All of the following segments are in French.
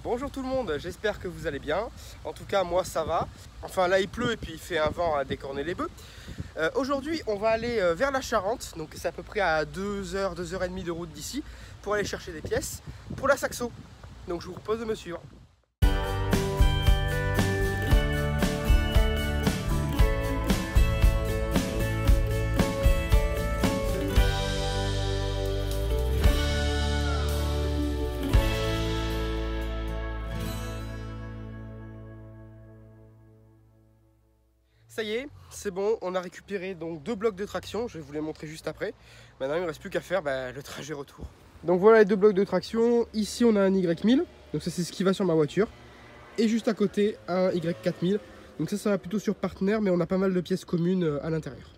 Bonjour tout le monde, j'espère que vous allez bien. En tout cas moi ça va. Enfin là il pleut et puis il fait un vent à décorner les bœufs. Aujourd'hui on va aller vers la Charente, donc c'est à peu près à 2h, 2h30 de route d'ici, pour aller chercher des pièces pour la Saxo. Donc je vous propose de me suivre. Ça y est, c'est bon, on a récupéré donc 2 blocs de traction, je vais vous les montrer juste après. Maintenant il ne me reste plus qu'à faire le trajet retour. Donc voilà les 2 blocs de traction, ici on a un Y1000, donc ça c'est ce qui va sur ma voiture. Et juste à côté un Y4000, donc ça va plutôt sur partenaire mais on a pas mal de pièces communes à l'intérieur.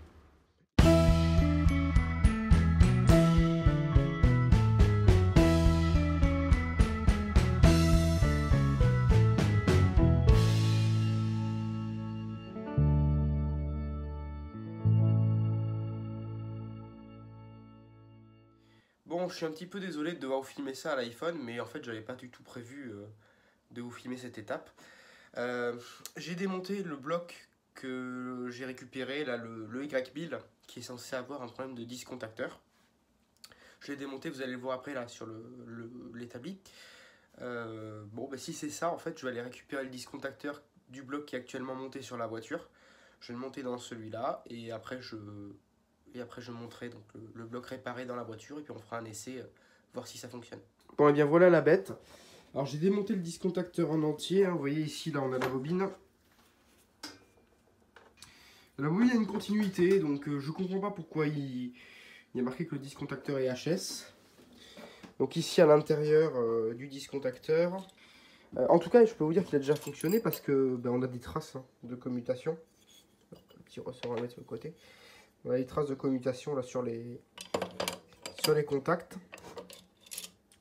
Bon, je suis un petit peu désolé de devoir vous filmer ça à l'iPhone, mais en fait, j'avais pas du tout prévu de vous filmer cette étape. J'ai démonté le bloc que j'ai récupéré, là, le Y1000, qui est censé avoir un problème de disque contacteur. Je l'ai démonté, vous allez le voir après, là, sur l'établi. Si c'est ça, en fait, je vais aller récupérer le disque contacteur du bloc qui est actuellement monté sur la voiture. Je vais le monter dans celui-là, et après, je montrerai donc le bloc réparé dans la voiture et puis on fera un essai, voir si ça fonctionne. Bon et bien voilà la bête. Alors j'ai démonté le disque contacteur en entier, hein. Vous voyez ici là on a la bobine. La bobine a une continuité, donc je comprends pas pourquoi il y a marqué que le disque contacteur est HS. Donc ici à l'intérieur du disque contacteur. En tout cas je peux vous dire qu'il a déjà fonctionné parce que on a des traces de commutation. Le petit ressort à mettre sur le côté. On a des traces de commutation là sur les contacts,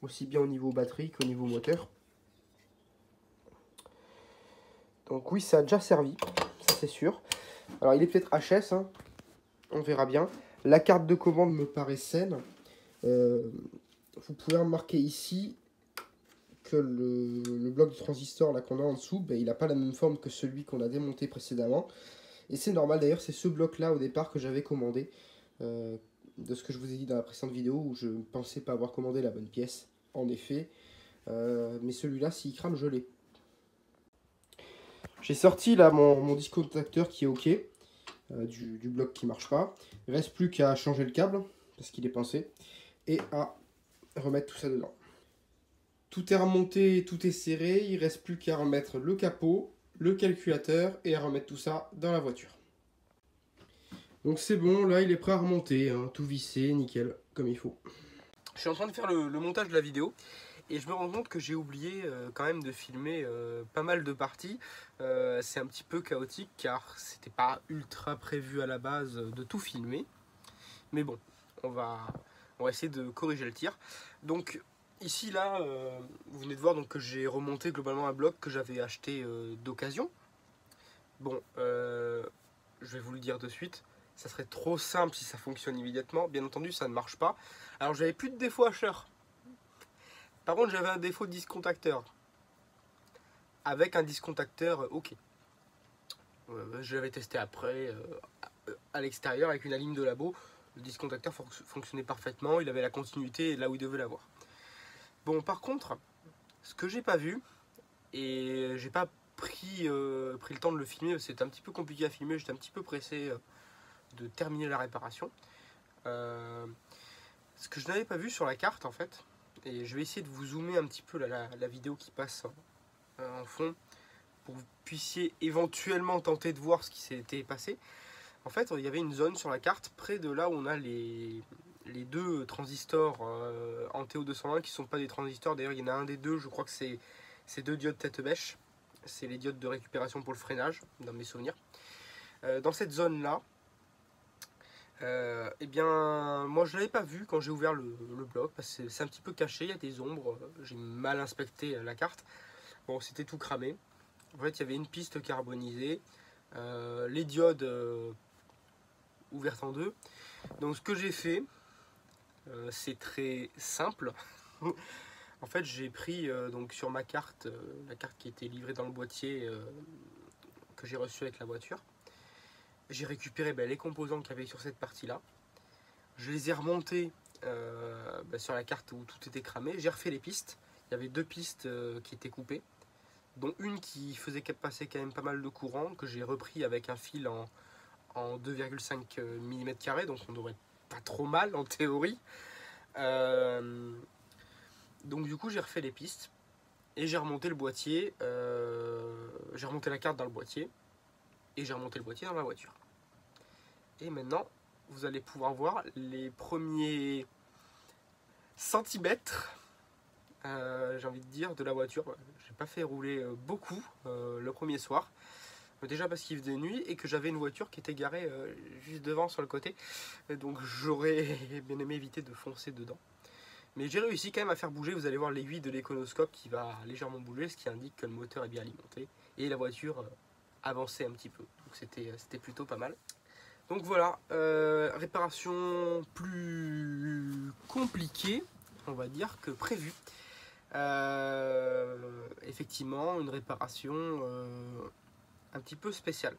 aussi bien au niveau batterie qu'au niveau moteur. Donc oui, ça a déjà servi, ça c'est sûr. Alors il est peut-être HS, hein, on verra bien. La carte de commande me paraît saine. Vous pouvez remarquer ici que le bloc de transistor là qu'on a en dessous, il n'a pas la même forme que celui qu'on a démonté précédemment. Et c'est normal, d'ailleurs c'est ce bloc là au départ que j'avais commandé, de ce que je vous ai dit dans la précédente vidéo où je ne pensais pas avoir commandé la bonne pièce, en effet, mais celui-là s'il crame je l'ai. J'ai sorti là mon disque contacteur qui est ok, du bloc qui marche pas, il ne reste plus qu'à changer le câble, parce qu'il est pincé, et à remettre tout ça dedans. Tout est remonté, tout est serré, il ne reste plus qu'à remettre le capot, le calculateur et à remettre tout ça dans la voiture. Donc c'est bon, là il est prêt à remonter, hein, tout vissé, nickel, comme il faut. Je suis en train de faire le montage de la vidéo et je me rends compte que j'ai oublié quand même de filmer pas mal de parties. C'est un petit peu chaotique car c'était pas ultra prévu à la base de tout filmer. Mais bon, on va essayer de corriger le tir. Donc ici là, vous venez de voir donc, que j'ai remonté globalement un bloc que j'avais acheté d'occasion. Bon, je vais vous le dire de suite, ça serait trop simple si ça fonctionne immédiatement. Bien entendu, ça ne marche pas. Alors j'avais plus de défaut hacheur. Par contre, j'avais un défaut de disque contacteur. Avec un disque contacteur OK. Je l'avais testé après, à l'extérieur, avec une ligne de labo. Le disque contacteur fonctionnait parfaitement, il avait la continuité là où il devait l'avoir. Bon, par contre, ce que j'ai pas vu, et j'ai pas pris le temps de le filmer, c'était un petit peu compliqué à filmer, j'étais un petit peu pressé de terminer la réparation. Ce que je n'avais pas vu sur la carte en fait, et je vais essayer de vous zoomer un petit peu la vidéo qui passe en fond, pour que vous puissiez éventuellement tenter de voir ce qui s'était passé. En fait, il y avait une zone sur la carte près de là où on a les deux transistors en TO220 qui ne sont pas des transistors. D'ailleurs, il y en a un des deux, je crois que c'est ces deux diodes tête bêche. C'est les diodes de récupération pour le freinage, dans mes souvenirs. Dans cette zone-là, moi je ne l'avais pas vu quand j'ai ouvert le bloc, parce que c'est un petit peu caché, il y a des ombres, j'ai mal inspecté la carte. Bon, c'était tout cramé. En fait, il y avait une piste carbonisée, les diodes ouvertes en deux. Donc ce que j'ai fait, c'est très simple. En fait, j'ai pris donc sur ma carte, la carte qui était livrée dans le boîtier que j'ai reçu avec la voiture. J'ai récupéré les composants qu'il y avait sur cette partie-là. Je les ai remontés sur la carte où tout était cramé. J'ai refait les pistes. Il y avait 2 pistes qui étaient coupées, dont une qui faisait passer quand même pas mal de courant, que j'ai repris avec un fil en 2,5 mm², donc on devrait pas trop mal en théorie. Donc du coup j'ai refait les pistes et j'ai remonté le boîtier, j'ai remonté la carte dans le boîtier et j'ai remonté le boîtier dans la voiture. Et maintenant vous allez pouvoir voir les premiers centimètres, j'ai envie de dire, de la voiture. J'ai pas fait rouler beaucoup le premier soir, déjà parce qu'il faisait nuit et que j'avais une voiture qui était garée juste devant sur le côté, et donc j'aurais bien aimé éviter de foncer dedans. Mais j'ai réussi quand même à faire bouger. Vous allez voir l'aiguille de l'éconoscope qui va légèrement bouger, ce qui indique que le moteur est bien alimenté et la voiture avançait un petit peu, donc c'était plutôt pas mal. Donc voilà, réparation plus compliquée, on va dire, que prévu. Effectivement, une réparation un petit peu spéciale.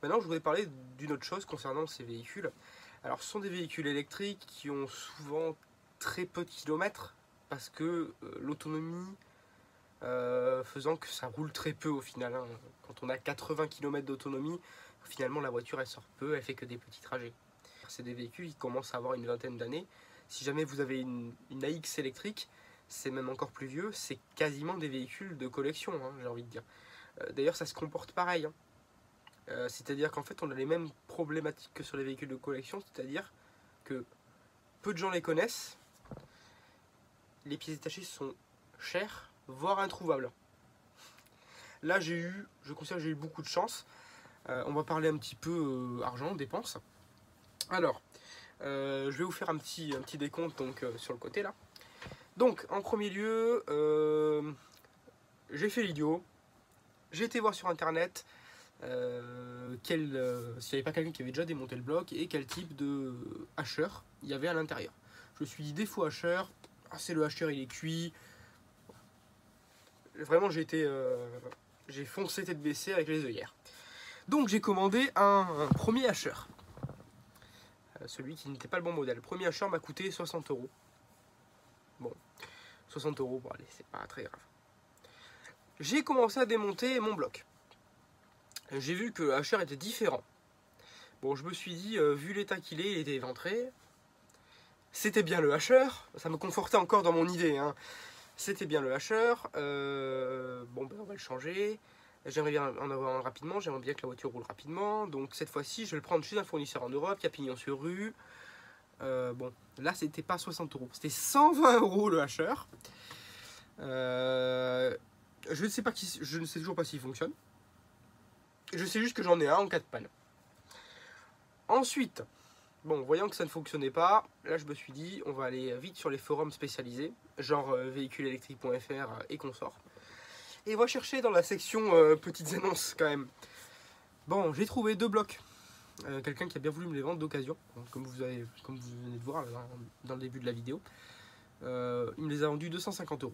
Maintenant, je voudrais parler d'une autre chose concernant ces véhicules. Alors, ce sont des véhicules électriques qui ont souvent très peu de kilomètres parce que l'autonomie faisant que ça roule très peu au final. Hein. Quand on a 80 km d'autonomie, finalement la voiture elle sort peu, elle fait que des petits trajets. C'est des véhicules qui commencent à avoir une vingtaine d'années. Si jamais vous avez une AX électrique, c'est même encore plus vieux, c'est quasiment des véhicules de collection, hein, j'ai envie de dire. D'ailleurs ça se comporte pareil. Hein. C'est-à-dire qu'en fait on a les mêmes problématiques que sur les véhicules de collection, c'est-à-dire que peu de gens les connaissent, les pièces détachées sont chères, voire introuvables. Là je considère que j'ai eu beaucoup de chance. On va parler un petit peu argent, dépenses. Alors, je vais vous faire un petit décompte donc, sur le côté là. Donc en premier lieu, j'ai fait l'idiot, j'ai été voir sur internet s'il n'y avait pas quelqu'un qui avait déjà démonté le bloc et quel type de hacheur il y avait à l'intérieur. Je me suis dit défaut hacheur, c'est le hacheur il est cuit. Vraiment j'ai foncé tête baissée avec les œillères. Donc j'ai commandé un premier hacheur. Celui qui n'était pas le bon modèle. Le premier hacheur m'a coûté 60 €. Bon, 60 €, bon allez, c'est pas très grave. J'ai commencé à démonter mon bloc. J'ai vu que le hacheur était différent. Bon, je me suis dit, vu l'état qu'il est, il était éventré. C'était bien le hacheur. Ça me confortait encore dans mon idée. Hein. C'était bien le hacheur. Bon, ben on va le changer. J'aimerais bien en avoir un rapidement. J'aimerais bien que la voiture roule rapidement. Donc cette fois-ci, je vais le prendre chez un fournisseur en Europe qui a pignon sur rue. Bon, là, c'était pas 60 €. C'était 120 € le hacheur. Je ne sais toujours pas s'il fonctionne. Je sais juste que j'en ai un en cas de panne. Ensuite, bon, voyant que ça ne fonctionnait pas, là je me suis dit, on va aller vite sur les forums spécialisés, genre véhiculeélectrique.fr et consorts. Et on va chercher dans la section petites annonces quand même. Bon, j'ai trouvé 2 blocs. Quelqu'un qui a bien voulu me les vendre d'occasion, comme vous venez de voir là, dans le début de la vidéo. Il me les a vendus 250 €,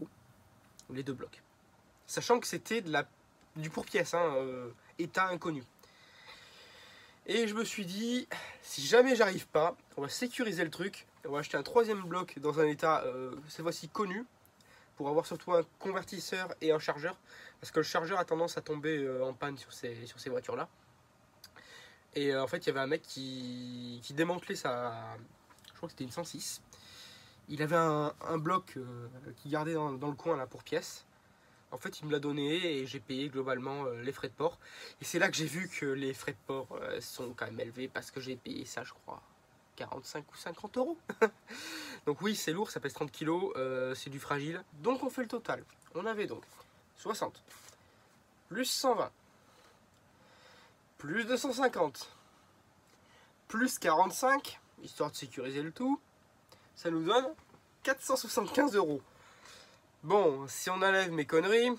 les 2 blocs. Sachant que c'était du pour-pièce, hein, état inconnu. Et je me suis dit, si jamais j'arrive pas, on va sécuriser le truc. On va acheter un 3e bloc dans un état, cette fois-ci connu, pour avoir surtout un convertisseur et un chargeur. Parce que le chargeur a tendance à tomber en panne sur ces voitures-là. Et en fait, il y avait un mec qui démantelait sa... Je crois que c'était une 106. Il avait un bloc qui gardait dans le coin là pour pièces. En fait, il me l'a donné et j'ai payé globalement les frais de port. Et c'est là que j'ai vu que les frais de port sont quand même élevés parce que j'ai payé ça, je crois, 45 ou 50 €. Donc oui, c'est lourd, ça pèse 30 kg, c'est du fragile. Donc on fait le total. On avait donc 60, plus 120, plus 250, plus 45, histoire de sécuriser le tout. Ça nous donne 475 €. Bon, si on enlève mes conneries,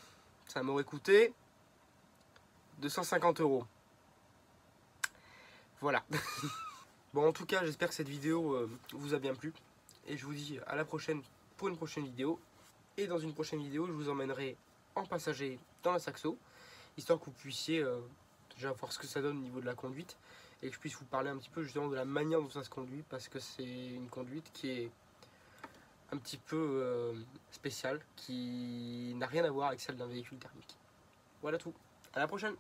ça m'aurait coûté 250 €. Voilà. Bon, en tout cas, j'espère que cette vidéo vous a bien plu. Et je vous dis à la prochaine pour une prochaine vidéo. Et dans une prochaine vidéo, je vous emmènerai en passager dans la Saxo, histoire que vous puissiez déjà voir ce que ça donne au niveau de la conduite et que je puisse vous parler un petit peu justement de la manière dont ça se conduit, parce que c'est une conduite qui est un petit peu spéciale, qui n'a rien à voir avec celle d'un véhicule thermique. Voilà tout, à la prochaine!